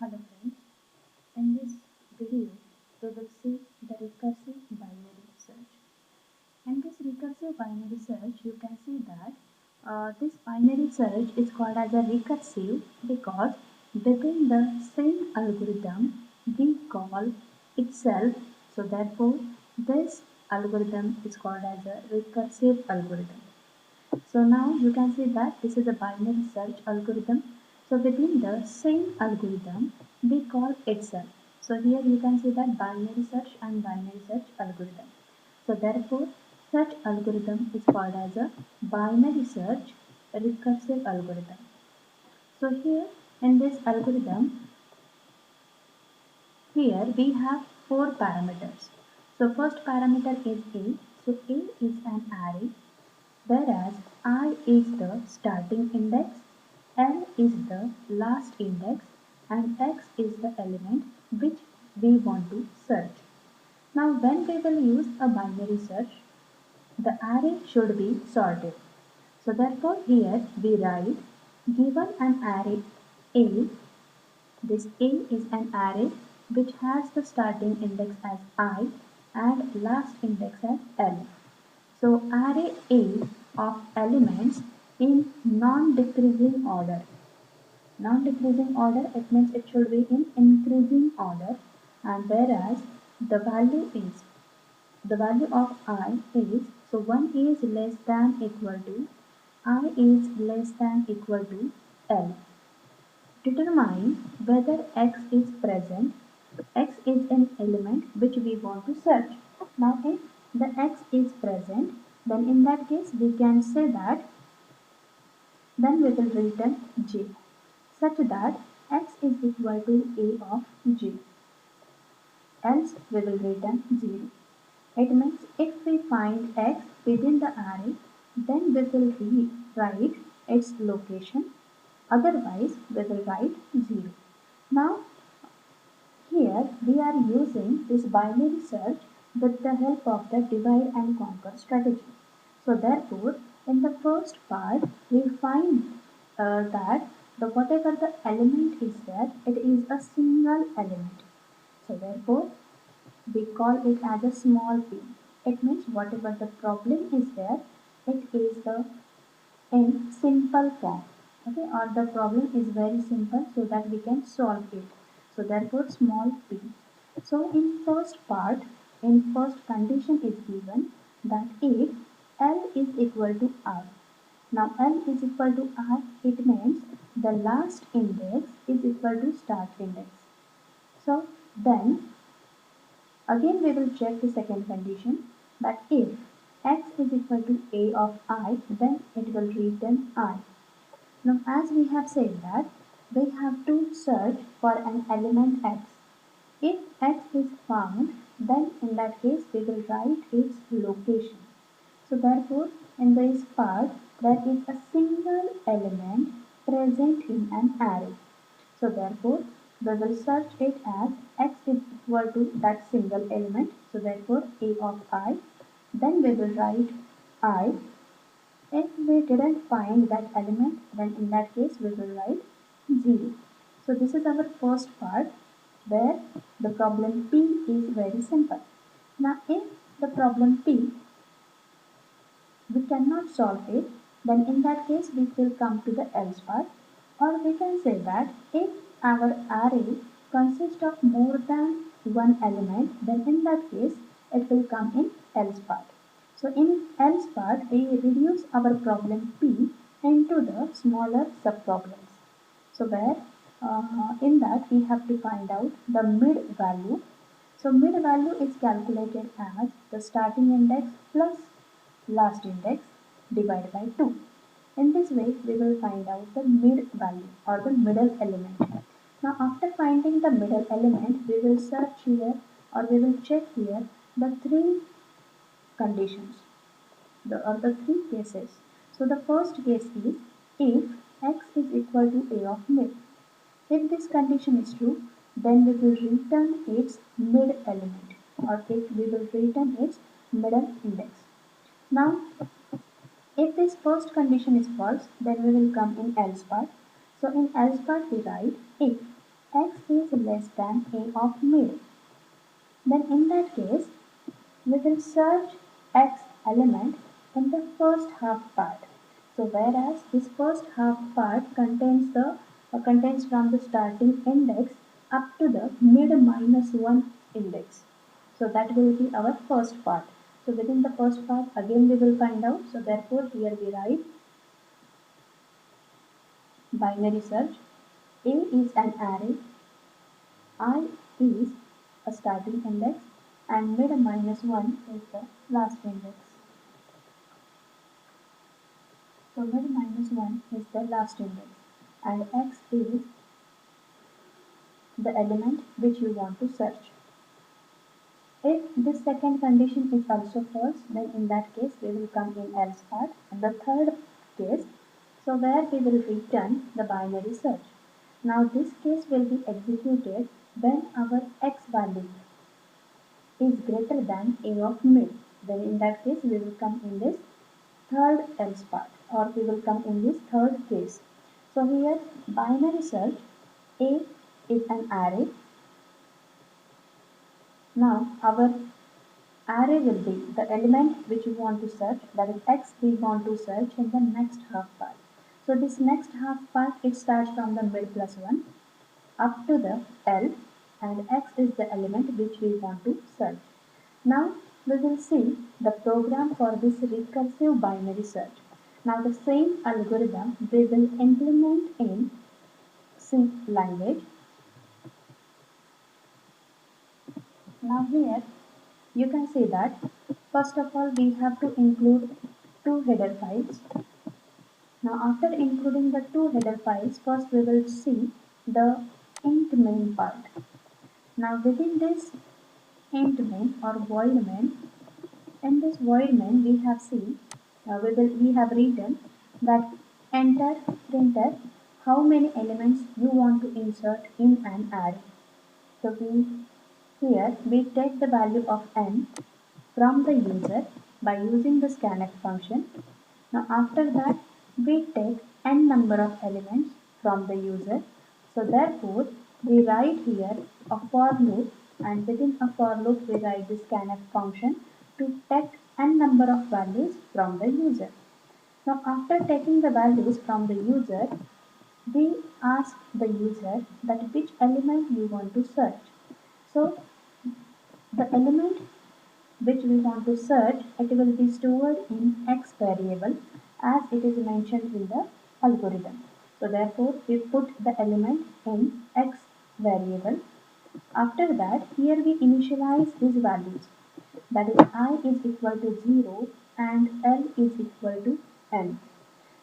Hello friends, in this video we will see the recursive binary search. In this recursive binary search you can see that this binary search is called as a recursive because within the same algorithm we call itself, so therefore this algorithm is called as a recursive algorithm. So now you can see that this is a binary search algorithm. So within the same algorithm, we call itself. So here you can see that binary search and binary search algorithm. So therefore, such algorithm is called as a binary search recursive algorithm. So here in this algorithm, here we have four parameters. So first parameter is A. So A is an array, whereas I is the starting index, L is the last index, and X is the element which we want to search. Now when we will use a binary search, the array should be sorted. So therefore here we write, given an array A, this A is an array which has the starting index as I and last index as L. So array A of elements in non-decreasing order. Non-decreasing order, it means it should be in increasing order, and whereas the value of I is, so 1 is less than equal to, I is less than equal to L. Determine whether X is present. X is an element which we want to search. Now if the X is present, then in that case we can say that then we will return J such that X is equal to A of J. Else we will return 0. It means if we find X within the array, then we will write its location. Otherwise we will write 0. Now here we are using this binary search with the help of the divide and conquer strategy. So therefore, in the first part, we find that whatever the element is there, it is a single element. So therefore, we call it as a small p. It means whatever the problem is there, it is the in simple form. Okay, or the problem is very simple so that we can solve it. So therefore small p. So in first part, in first condition is given that if L is equal to R. Now L is equal to R, it means the last index is equal to start index. So then again we will check the second condition that if X is equal to A of I, then it will return I. Now as we have said that we have to search for an element X. If X is found, then in that case we will write its location. So therefore in this part there is a single element present in an array. So therefore we will search it as X is equal to that single element. So therefore A of I. Then we will write I. If we didn't find that element, then in that case we will write 0. So this is our first part where the problem P is very simple. Now if the problem P we cannot solve it, then in that case we will come to the else part, or we can say that if our array consists of more than one element, then in that case it will come in else part. So in else part we reduce our problem P into the smaller subproblems. So where in that we have to find out the mid value. So mid value is calculated as the starting index plus last index divided by 2. In this way, we will find out the mid value or the middle element. Now, after finding the middle element, we will search here or we will check here the three conditions or the three cases. So, the first case is if x is equal to a of mid. If this condition is true, then we will return its mid element or if we will return its middle index. Now, if this first condition is false, then we will come in else part. So in else part we write if x is less than a of mid, then in that case we will search x element in the first half part. So whereas this first half part contains from the starting index up to the mid minus 1 index. So that will be our first part. So within the first part again we will find out. So therefore here we write binary search. A is an array, I is a starting index, and mid minus 1 is the last index. So mid minus 1 is the last index and x is the element which you want to search. If this second condition is also false, then in that case we will come in else part. And the third case, so where we will return the binary search. Now this case will be executed when our x value is greater than a of mid. Then in that case we will come in this third else part, or we will come in this third case. So here binary search A is an array. Now our array will be the element which we want to search, that is x we want to search in the next half part. So this next half part, it starts from the mid plus 1 up to the L, and x is the element which we want to search. Now we will see the program for this recursive binary search. Now the same algorithm we will implement in C language. Now here you can see that first of all we have to include two header files. Now after including the two header files, first we will see the int main part. Now within this int main or void main, in this void main we have seen we have written that enter printer how many elements you want to insert in an array. So here we take the value of n from the user by using the scanf function. Now after that we take n number of elements from the user. So therefore we write here a for loop, and within a for loop we write the scanf function to take n number of values from the user. Now after taking the values from the user, we ask the user that which element you want to search. So the element which we want to search, it will be stored in x variable as it is mentioned in the algorithm. So therefore we put the element in x variable. After that, here we initialize these values, that is I is equal to 0 and L is equal to n.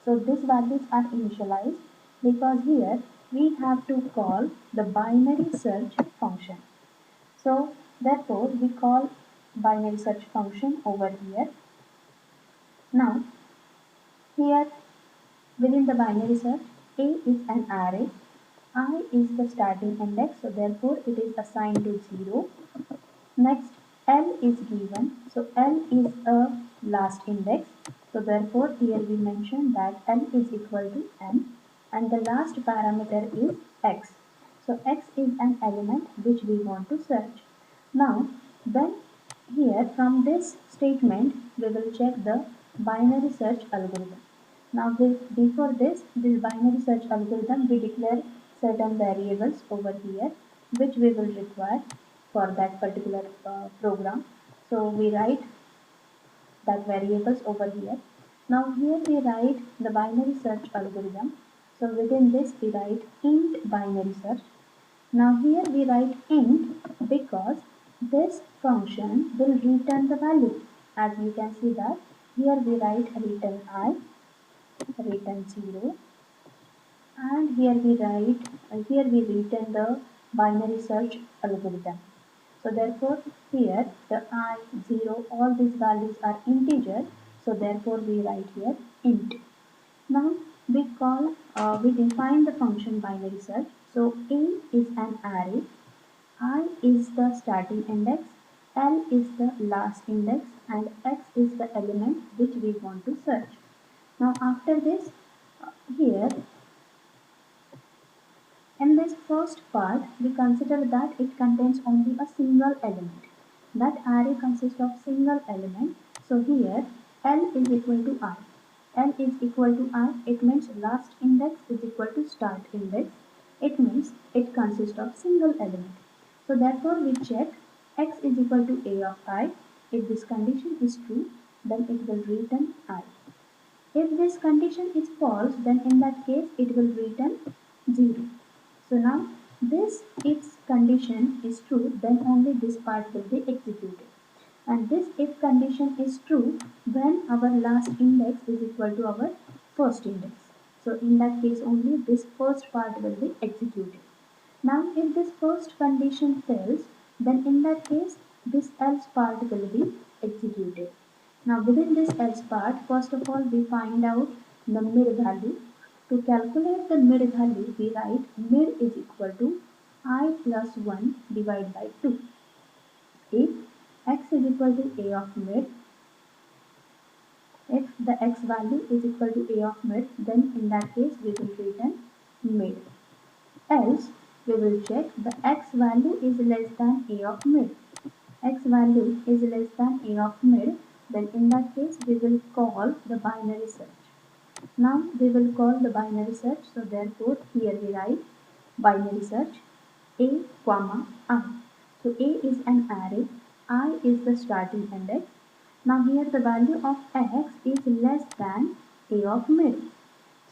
So these values are initialized because here we have to call the binary search function. So therefore we call binary search function over here. Now here within the binary search, A is an array, I is the starting index, so therefore it is assigned to 0. Next L is given, so L is a last index, so therefore here we mention that L is equal to n, and the last parameter is x. So x is an element which we want to search. Now when here from this statement we will check the binary search algorithm. Now before this binary search algorithm, we declare certain variables over here which we will require for that particular program. So we write that variables over here. Now here we write the binary search algorithm. So within this we write int binary search. Now here we write int because this function will return the value. As you can see that here we write return I, return 0, and here we return the binary search algorithm. So therefore here the I, 0, all these values are integer, so therefore we write here int. Now we define the function binary search. So A is an array, I is the starting index, L is the last index, and X is the element which we want to search. Now after this here In this first part, we consider that it contains only a single element. That array consists of single element. So here L is equal to I. L is equal to I. It means last index is equal to start index. It means it consists of single element. So therefore we check x is equal to a of I. If this condition is true, then it will return I. If this condition is false, then in that case it will return 0. So now this if condition is true, then only this part will be executed. And this if condition is true when our last index is equal to our first index. So in that case only this first part will be executed. Now if this first condition fails, then in that case this else part will be executed. Now within this else part, first of all we find out the mid value. To calculate the mid value, we write mid is equal to I plus 1 divided by 2. If x is equal to a of mid, if the x value is equal to a of mid, then in that case we will return mid. Else, we will check the x value is less than a of mid. X value is less than a of mid, then in that case we will call the binary search. Now we will call the binary search, so therefore here we write binary search a comma I. So a is an array, I is the starting index. Now here the value of x is less than a of mid.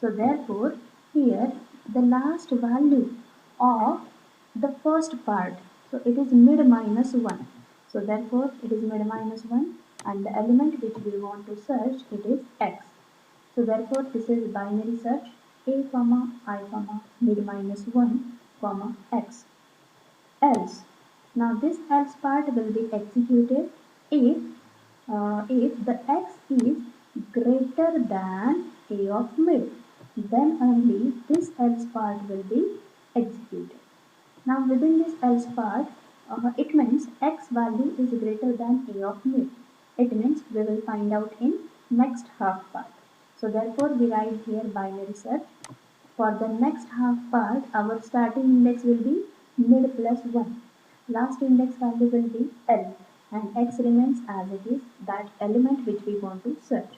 So therefore here the last value of the first part, so it is mid minus 1. So therefore it is mid minus 1 and the element which we want to search, it is x. So therefore this is binary search a comma I comma mid minus 1 comma x. Else, now this else part will be executed if the x is greater than a of mid, then only this else part will be executed. Now within this else part, it means x value is greater than a of mid. It means we will find out in next half part. So therefore we write here binary search. For the next half part, our starting index will be mid plus 1. Last index value will be L and x remains as it is, that element which we want to search.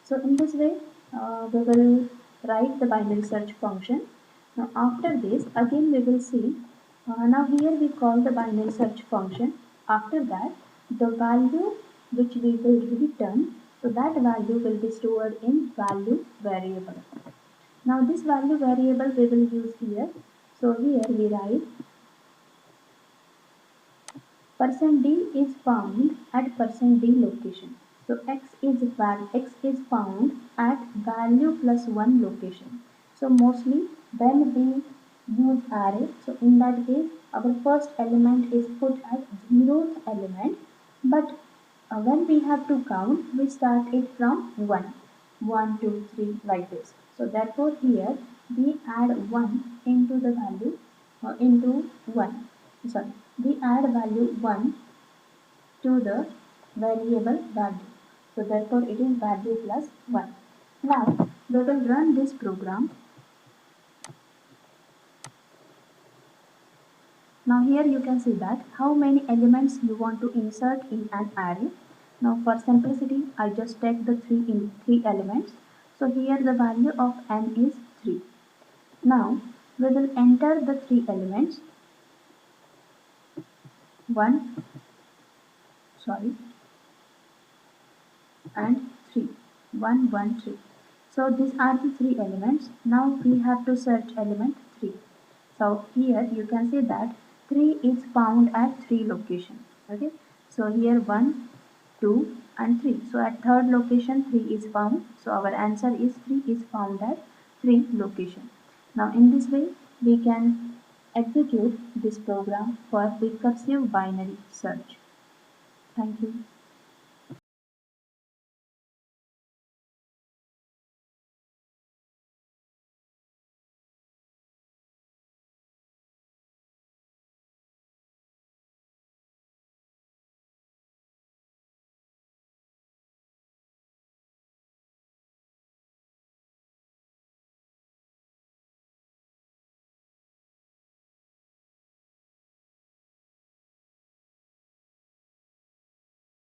So in this way, we will write the binary search function. Now after this, again we will see, now here we call the binary search function. After that, the value which we will return, so that value will be stored in value variable. Now this value variable we will use here. So here we write %d is found at %d location. So x is found at value plus 1 location. So mostly when we use array, so in that case our first element is put at 0th element, but when we have to count, we start it from 1. 1, 2, 3 like this. So therefore here we add 1 into the value into 1. Sorry, we add value 1 to the variable value. So therefore it is value plus 1. Now we will run this program. Now here you can see that how many elements you want to insert in an array. Now for simplicity, I just take the three elements. So here the value of n is 3. Now we will enter the 3 elements 1 and 3. 1, 1, 3. So these are the 3 elements. Now we have to search element 3. So here you can see that 3 is found at 3 locations. Okay. So here 1, 2 and 3. So at third location 3 is found. So our answer is 3 is found at 3 locations. Now in this way we can execute this program for recursive binary search. Thank you.